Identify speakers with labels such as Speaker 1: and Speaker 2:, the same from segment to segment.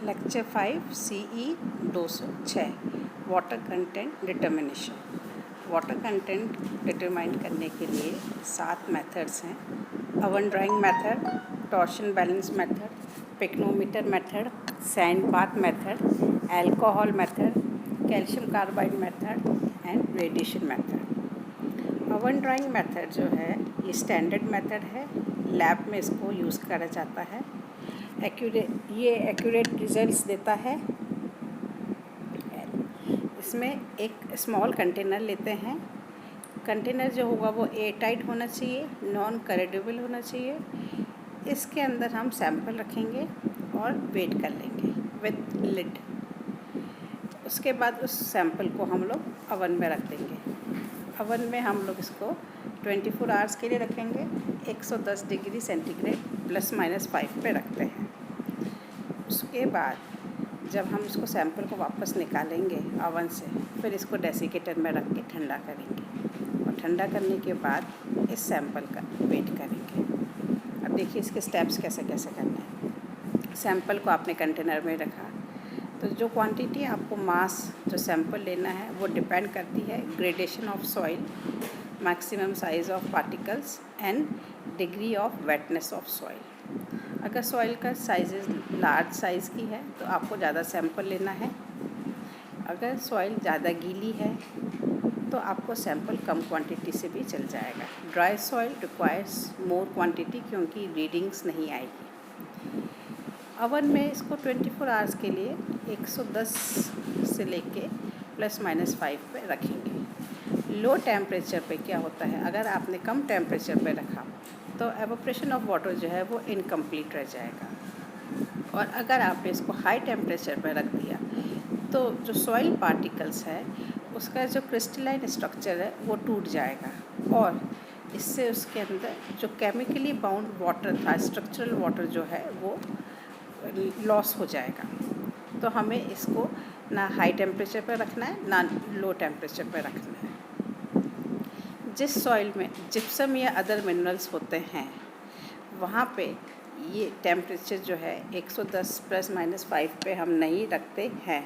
Speaker 1: Lecture 5 CE 206 water content determination. Water content determine करने के लिए 7 मेथड्स हैं। Oven drawing method, torsion balance method, pycnometer method, sand bath method, alcohol method, calcium carbide method and radiation method. Oven drawing method जो है ये standard method है, lab में इसको यूज़ करा जाता है। एक्यूरेट रिजल्ट्स देता है। इसमें एक स्मॉल कंटेनर लेते हैं। कंटेनर जो होगा वो एयर टाइट होना चाहिए, नॉन करेडेबल होना चाहिए। इसके अंदर हम सैंपल रखेंगे और वेट कर लेंगे विथ लिड। उसके बाद उस सैंपल को हम लोग ओवन में रख देंगे। ओवन में हम लोग इसको 24 आवर्स के लिए रखेंगे। 110 डिग्री सेंटीग्रेड ±5 पे रखते हैं। उसके बाद जब हम इसको सैंपल को वापस निकालेंगे ओवन से, फिर इसको डेसिकेटर में रख के ठंडा करेंगे और ठंडा करने के बाद इस सैंपल का वेट करेंगे। अब देखिए इसके स्टेप्स कैसे कैसे करने हैं। सैंपल को आपने कंटेनर में रखा तो जो क्वांटिटी आपको मास जो सैंपल लेना है वो डिपेंड करती है gradation of soil, maximum size of particles and degree of वेटनेस of soil. अगर सॉइल का साइज़ लार्ज साइज़ की है तो आपको ज़्यादा सैंपल लेना है। अगर सॉइल ज़्यादा गीली है तो आपको सैंपल कम क्वांटिटी से भी चल जाएगा। Dry soil requires more quantity क्योंकि रीडिंग्स नहीं आएगी। ओवन में इसको 24 आवर्स के लिए 110 से लेके ±5 पे रखेंगे। लो टेम्परेचर पे क्या होता है, अगर आपने कम टेम्परेचर पे रखा तो एवोपरेशन ऑफ वाटर जो है वो इनकम्प्लीट रह जाएगा। और अगर आपने इसको हाई टेम्परेचर पे रख दिया तो जो सॉइल पार्टिकल्स है उसका जो क्रिस्टलाइन स्ट्रक्चर है वो टूट जाएगा और इससे उसके अंदर जो केमिकली बाउंड वाटर था, स्ट्रक्चरल वाटर जो है वो लॉस हो जाएगा। तो हमें इसको ना हाई टेम्परेचर पर रखना है ना लो टेम्परेचर पर रखना है। जिस सॉइल में जिप्सम या अदर मिनरल्स होते हैं वहाँ पे ये टेम्परेचर जो है 110 ±5 पे हम नहीं रखते हैं,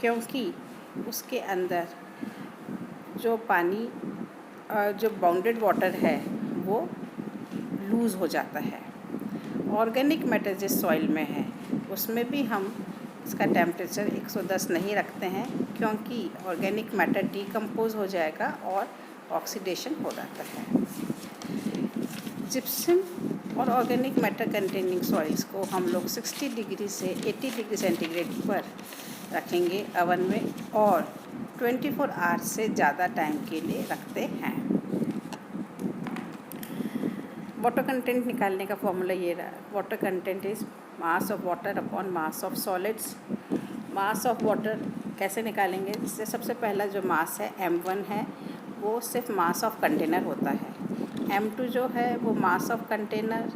Speaker 1: क्योंकि उसके अंदर जो पानी जो बाउंडेड वाटर है वो लूज़ हो जाता है। ऑर्गेनिक मैटर जिस सॉइल में है उसमें भी हम इसका टेम्परेचर 110 नहीं रखते हैं, क्योंकि ऑर्गेनिक मैटर डिकम्पोज हो जाएगा और ऑक्सीडेशन हो जाता है। जिप्सम और ऑर्गेनिक मैटर कंटेनिंग सॉइल्स को हम लोग 60 डिग्री से 80 डिग्री सेंटीग्रेड पर रखेंगे ओवन में और 24 आवर्स से ज़्यादा टाइम के लिए रखते हैं। वाटर कंटेंट निकालने का फॉर्मूला ये रहा। Water content is mass of water upon mass of solids. Mass of water कैसे निकालेंगे, इससे सबसे पहला जो मास है m1 है वो सिर्फ मास ऑफ कंटेनर होता है। m2 जो है वो मास ऑफ कंटेनर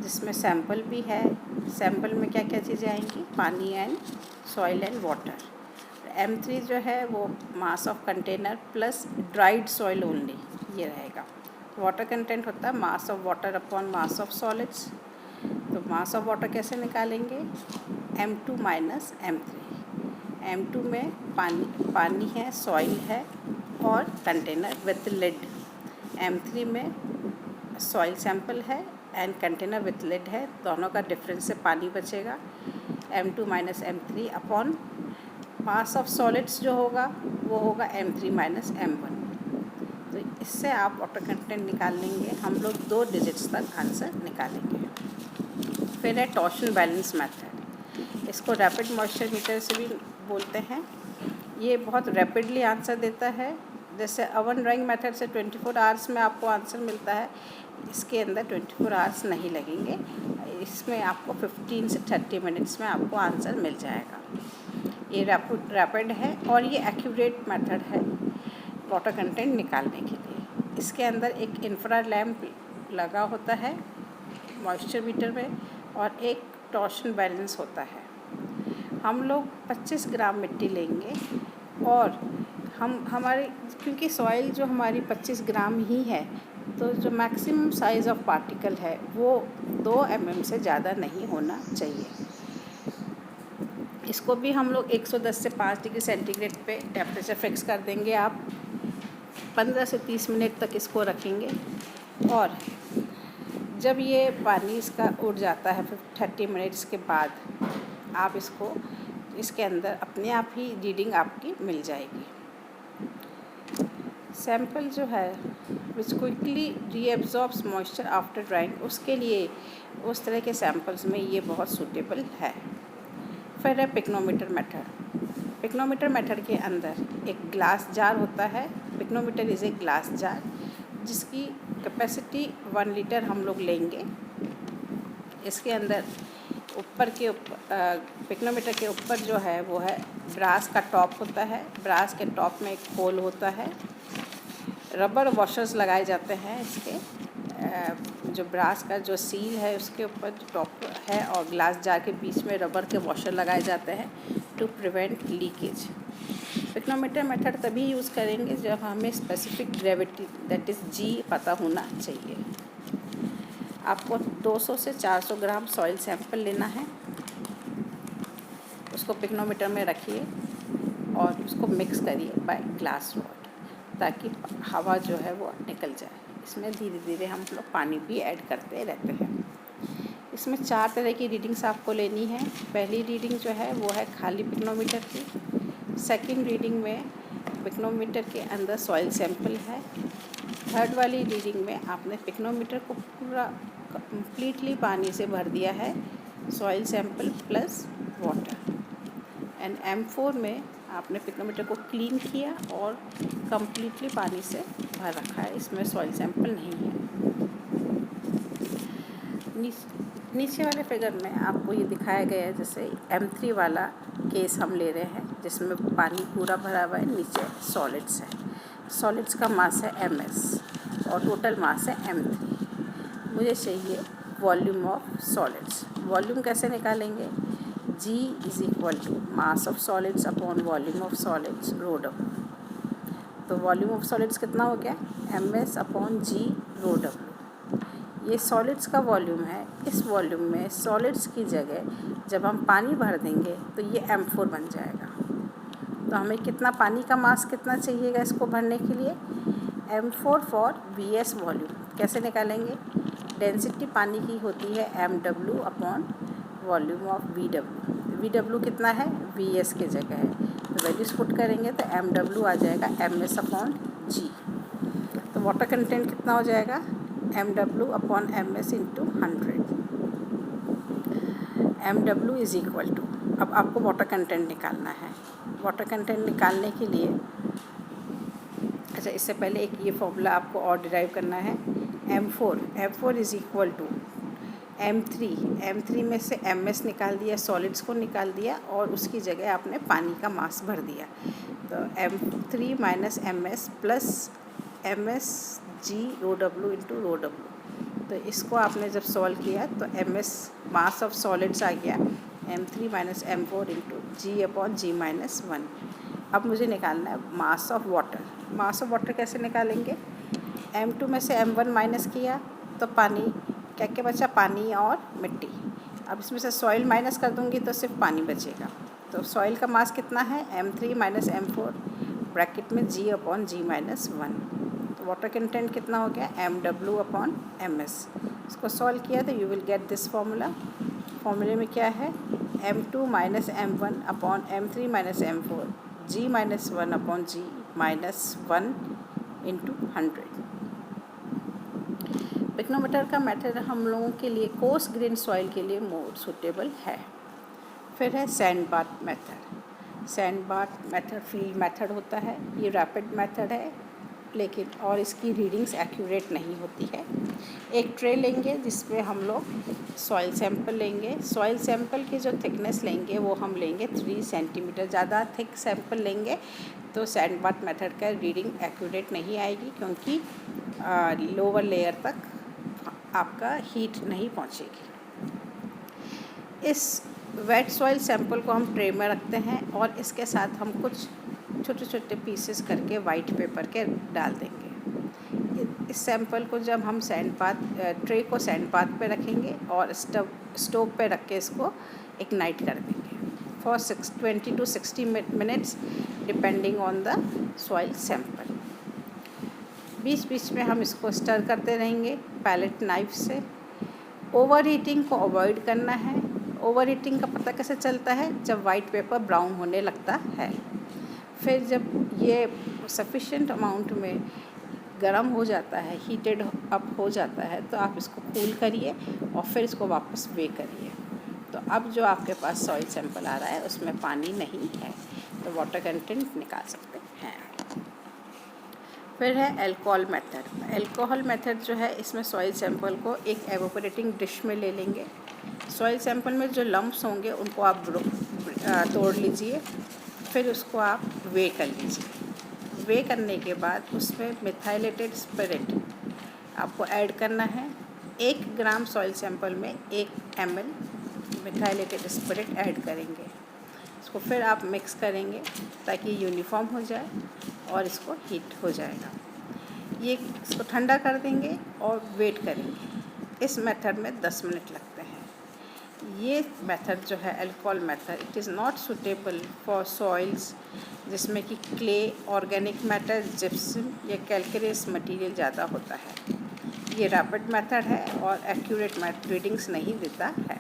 Speaker 1: जिसमें सैंपल भी है। सैंपल में क्या क्या चीज़ें आएंगी, पानी and soil and water. m3 जो है वो mass of container plus dried soil only, ये रहेगा। वाटर कंटेंट होता है मास of water upon mass of solids. तो मास ऑफ वाटर कैसे निकालेंगे, m2 माइनस m3। m2 में पानी है, सॉइल है और कंटेनर विथ लिड। m3 में सॉइल सैंपल है एंड कंटेनर विथ लिड है, दोनों का डिफरेंस से पानी बचेगा। m2 minus m3 upon mass of solids जो होगा वो होगा m3 माइनस m1। तो इससे आप वाटर कंटेंट निकाल लेंगे। हम लोग 2 डिजिट्स तक आंसर निकालेंगे। फिर है टॉर्शन बैलेंस मेथड। इसको रैपिड मॉइस्चर मीटर से भी बोलते हैं। ये बहुत रैपिडली आंसर देता है। जैसे ओवन ड्राइंग मेथड से 24 आवर्स में आपको आंसर मिलता है, इसके अंदर 24 आवर्स नहीं लगेंगे। इसमें आपको 15 से 30 मिनट्स में आपको आंसर मिल जाएगा। ये रैपिड है और ये एक्यूरेट मेथड है वाटर कंटेंट निकालने के लिए। इसके अंदर एक इंफ्रा लैम्प लगा होता है मॉइस्चर मीटर में और एक टॉर्शन बैलेंस होता है। हम लोग 25 ग्राम मिट्टी लेंगे और हमारे क्योंकि सॉइल जो हमारी 25 ग्राम ही है तो जो मैक्सिमम साइज़ ऑफ पार्टिकल है वो 2 mm से ज़्यादा नहीं होना चाहिए। इसको भी हम लोग 110 से 5 डिग्री सेंटीग्रेड पे टेम्परेचर फिक्स कर देंगे। आप 15 से 30 मिनट तक इसको रखेंगे और जब ये पानी इसका उड़ जाता है 30 मिनट्स के बाद आप इसके अंदर अपने आप ही रीडिंग आपकी मिल जाएगी। सैंपल जो है विच क्विकली रीएब्जॉर्ब्स मॉइस्चर आफ्टर ड्राइंग, उसके लिए उस तरह के सैंपल्स में ये बहुत सूटेबल है। फिर है पिक्नोमीटर मेथड। पिक्नोमीटर मेथड के अंदर एक ग्लास जार होता है। Pycnometer is a glass jar जिसकी कैपेसिटी 1 लीटर हम लोग लेंगे। इसके अंदर पिक्नोमीटर के ऊपर जो है वो है ब्रास का टॉप होता है। ब्रास के टॉप में एक होल होता है। रबर वॉशर्स लगाए जाते हैं इसके जो ब्रास का जो सील है उसके ऊपर जो टॉप है और ग्लास जार के बीच में रबर के वॉशर लगाए जाते हैं to prevent leakage. Pycnometer method तभी यूज़ करेंगे जब हमें specific gravity that is G पता होना चाहिए। आपको 200 से 400 ग्राम सॉइल सैंपल लेना है। उसको पिक्नोमीटर में रखिए और उसको मिक्स करिए बाय ग्लास रॉड ताकि हवा जो है वो निकल जाए। इसमें धीरे धीरे हम लोग पानी भी ऐड करते रहते हैं। इसमें 4 तरह की रीडिंग्स आपको लेनी है। पहली रीडिंग जो है वो है खाली पिक्नोमीटर की। सेकंड रीडिंग में पिक्नोमीटर के अंदर सॉइल सैंपल है। थर्ड वाली रीडिंग में आपने पिक्नोमीटर को पूरा कंप्लीटली पानी से भर दिया है, soil sample plus water. And M4 में आपने पिक्नोमीटर को क्लीन किया और कंप्लीटली पानी से भर रखा है, इसमें सॉइल सैंपल नहीं है। नीचे वाले फिगर में आपको ये दिखाया गया है जैसे M3 वाला केस हम ले रहे हैं जिसमें पानी पूरा भरा हुआ है, नीचे सॉलिड्स है। सॉलिड्स का मास है MS और टोटल मास है M3। मुझे चाहिए वॉल्यूम ऑफ सॉलिड्स। वॉल्यूम कैसे निकालेंगे? G is equal to mass of solids upon volume of solids rho W। तो वॉल्यूम ऑफ सॉलिड्स कितना हो गया? MS upon G rho W। ये सॉलिड्स का वॉल्यूम है। इस वॉल्यूम में सॉलिड्स की जगह जब हम पानी भर देंगे तो ये M4 बन जाएगा। तो हमें कितना पानी का मास कितना चाहिएगा इसको भरने के लिए? M4 for VS volume. कैसे निकालेंगे? डेंसिटी पानी की होती है MW upon volume of VW। VW कितना है? VS की जगह है, तो वैल्यूज पुट करेंगे तो MW आ जाएगा MS अपॉन G। तो वाटर कंटेंट कितना हो जाएगा? MW upon MS into 100। MW is equal to, अब आपको वाटर कंटेंट निकालना है। वाटर कंटेंट निकालने के लिए अच्छा, इससे पहले एक ये फॉर्मूला आपको और डिराइव करना है। M4 is equal to M3 में से MS निकाल दिया, सॉलिड्स को निकाल दिया और उसकी जगह आपने पानी का मास भर दिया। तो M3 minus MS plus MS G rho W into rho W। तो इसको आपने जब सॉल्व किया तो MS मास ऑफ सॉलिड्स आ गया M3 minus M4 into G upon G minus 1। अब मुझे निकालना है मास of water. Mass of water कैसे निकालेंगे? M2 में से M1 माइनस किया तो पानी क्या क्या बचा? पानी और मिट्टी। अब इसमें से सॉइल माइनस कर दूंगी तो सिर्फ पानी बचेगा। तो सॉइल का मास कितना है? M3 माइनस M4 ब्रैकेट में G अपॉन G माइनस 1। तो वाटर कंटेंट कितना हो गया? MW upon MS। इसको सॉल्व किया तो you will get this formula. फॉर्मूले में क्या है? M2 minus M1 upon M3 minus M4 G minus 1 upon G minus 1 into 100। Pycnometer का मेथड हम लोगों के लिए कोर्स ग्रेन सॉइल के लिए मोर सूटेबल है। फिर है sand bath method. Sand bath method field method होता है। ये रैपिड मेथड है लेकिन और इसकी रीडिंग्स एक्यूरेट नहीं होती है। एक ट्रे लेंगे जिसमें हम लोग सॉइल सैंपल लेंगे। सॉइल सैंपल की जो थिकनेस लेंगे वो हम लेंगे 3 सेंटीमीटर। ज़्यादा थिक सैंपल लेंगे तो सैंड बाथ मेथड का रीडिंग एक्यूरेट नहीं आएगी क्योंकि लोअर लेयर तक आपका हीट नहीं पहुंचेगी। इस वेट सॉइल सैंपल को हम ट्रे में रखते हैं और इसके साथ हम कुछ छोटे छोटे पीसेस करके वाइट पेपर के डाल देंगे। इस सैंपल को जब हम ट्रे को सैंड पाथ पे रखेंगे और स्टोव पे रख के इसको इग्नाइट कर देंगे। for 20 to 60 minutes depending on the soil sample। बीच बीच में हम इसको स्टर करते रहेंगे पैलेट नाइफ से। ओवर हीटिंग को अवॉइड करना है। ओवर हीटिंग का पता कैसे चलता है? जब वाइट पेपर ब्राउन होने लगता है। फिर जब ये सफिशिएंट अमाउंट में गर्म हो जाता है, हीटेड अप हो जाता है, तो आप इसको कूल करिए और फिर इसको वापस वे करिए। तो अब जो आपके पास सॉइल सैंपल आ रहा है उसमें पानी नहीं है, तो वाटर कंटेंट निकाल सकते हैं। फिर है अल्कोहल मेथड। अल्कोहल मेथड जो है, इसमें सॉइल सैंपल को एक एवोपरेटिंग डिश में ले लेंगे। सॉइल सैंपल में जो लम्प्स होंगे उनको आप तोड़ लीजिए, फिर उसको आप वे कर लीजिए। वे करने के बाद उसमें मिथाइलेटेड स्पिरिट आपको ऐड करना है। 1 ग्राम सॉइल सैंपल में 1 ml मिथाइलेटेड स्पिरिट ऐड करेंगे। इसको फिर आप मिक्स करेंगे ताकि यूनिफॉर्म हो जाए और इसको हीट हो जाएगा। ये इसको ठंडा कर देंगे और वेट करेंगे। इस मेथड में 10 मिनट लगते हैं। ये मेथड जो है alcohol method, it is not suitable for soils जिसमें कि क्ले, ऑर्गेनिक मैटर, जिप्सम या कैल्केरियस मटेरियल ज़्यादा होता है। ये रैपिड मेथड है और एक्यूरेट रीडिंग्स नहीं देता है।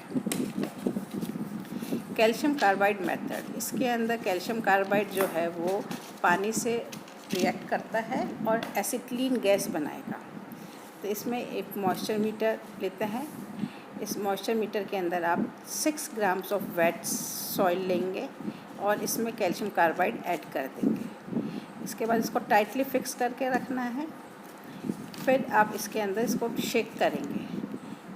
Speaker 1: कैल्शियम कार्बाइड मेथड, इसके अंदर कैल्शियम कार्बाइड जो है वो पानी से रिएक्ट करता है और एसिटिलीन गैस बनाएगा। तो इसमें एक मॉइस्चर मीटर लेते हैं। इस मॉइस्चर मीटर के अंदर आप 6 ग्राम्स ऑफ वेट सॉइल लेंगे और इसमें कैल्शियम कार्बाइड ऐड कर देंगे। इसके बाद इसको टाइटली फिक्स करके रखना है। फिर आप इसके अंदर इसको शेक करेंगे।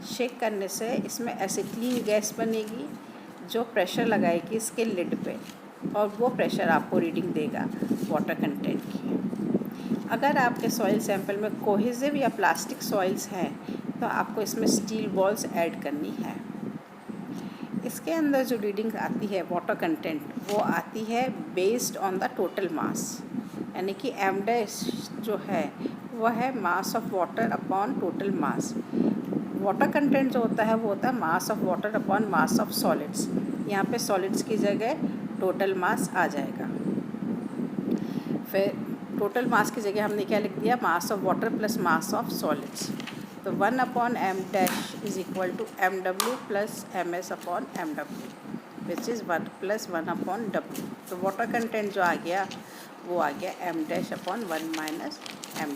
Speaker 1: शेक करने से इसमें एसिटिलीन गैस बनेगी जो प्रेशर लगाएगी इसके लिड पे, और वो प्रेशर आपको रीडिंग देगा वाटर कंटेंट की। अगर आपके सॉइल सैंपल में कोहेसिव या प्लास्टिक सॉइल्स हैं तो आपको इसमें स्टील बॉल्स ऐड करनी है। इसके अंदर जो रीडिंग आती है वाटर कंटेंट, वो आती है based on the total mass, यानी कि m' जो है वह है मास of water upon total mass. Water content जो होता है वो होता है मास of water upon mass of solids. यहाँ पे सॉलिड्स की जगह टोटल मास आ जाएगा। फिर टोटल मास की जगह हमने क्या लिख दिया? Mass of water plus mass of solids. तो 1/m' is equal to mw plus ms upon mw which is 1 + 1/w। तो वाटर कंटेंट जो आ गया वो आ गया m' upon 1 - m'।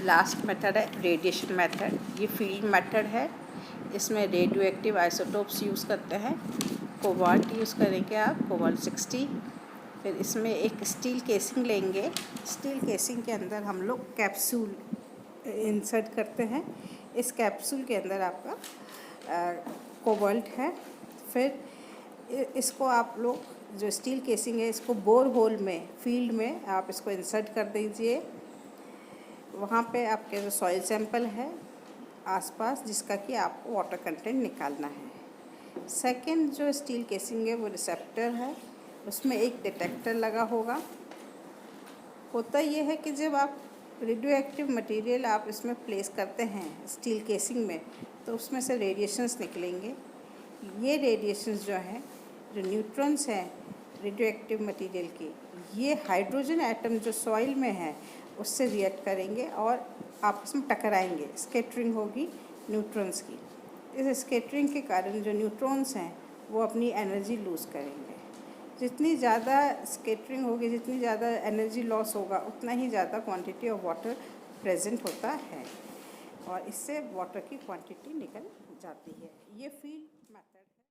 Speaker 1: Last method है रेडिएशन मेथड। ये फील्ड मेथड है। इसमें रेडियो एक्टिव आइसोटोप्स यूज़ करते हैं। कोबाल्ट यूज़ करेंगे आप, कोबाल्ट 60। फिर इसमें एक स्टील केसिंग लेंगे। स्टील केसिंग के अंदर हम लोग कैप्सूल इंसर्ट करते हैं। इस कैप्सूल के अंदर आपका कोबाल्ट है। फिर इसको आप लोग जो स्टील केसिंग है इसको बोर होल में, फील्ड में आप इसको इंसर्ट कर दीजिए। वहाँ पे आपके जो सॉइल सैंपल है आसपास, जिसका कि आपको वाटर कंटेंट निकालना है। सेकंड जो स्टील केसिंग है वो रिसेप्टर है, उसमें एक डिटेक्टर लगा होगा। होता ये है कि जब आप रेडियो एक्टिव मटेरियल आप इसमें प्लेस करते हैं स्टील केसिंग में, तो उसमें से रेडिएशंस निकलेंगे। ये रेडिएशंस जो हैं, जो न्यूट्रॉन्स हैं रेडियो एक्टिव मटेरियल की, ये हाइड्रोजन एटम जो सॉइल में है उससे रिएक्ट करेंगे और आपस में टकराएंगे। स्कैटरिंग होगी न्यूट्रॉन्स की। इस स्कैटरिंग के कारण जो न्यूट्रॉन्स हैं वो अपनी एनर्जी लूज़ करेंगे। जितनी ज़्यादा स्कैटरिंग होगी, जितनी ज़्यादा एनर्जी लॉस होगा, उतना ही ज़्यादा क्वांटिटी ऑफ वाटर प्रेजेंट होता है और इससे वाटर की क्वांटिटी निकल जाती है। ये फील्ड मेथड